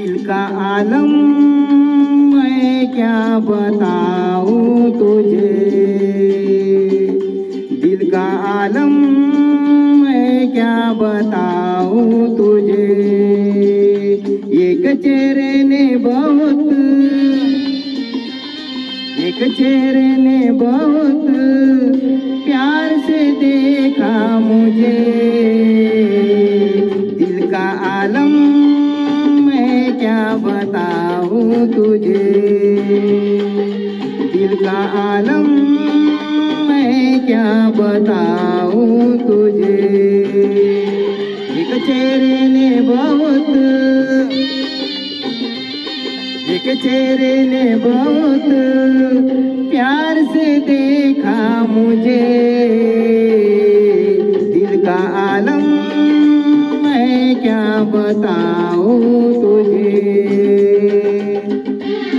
दिल का आलम मैं क्या बताऊं तुझे, दिल का आलम मैं क्या बताऊं तुझे। एक चेहरे ने बहुत प्यार से देखा मुझे। दिल का आलम मैं क्या बताऊं तुझे, दिल का आलम मैं क्या बताऊं तुझे। एक चेहरे ने बहुत प्यार से देखा मुझे। दिल का आलम मैं क्या बताऊं तुझे।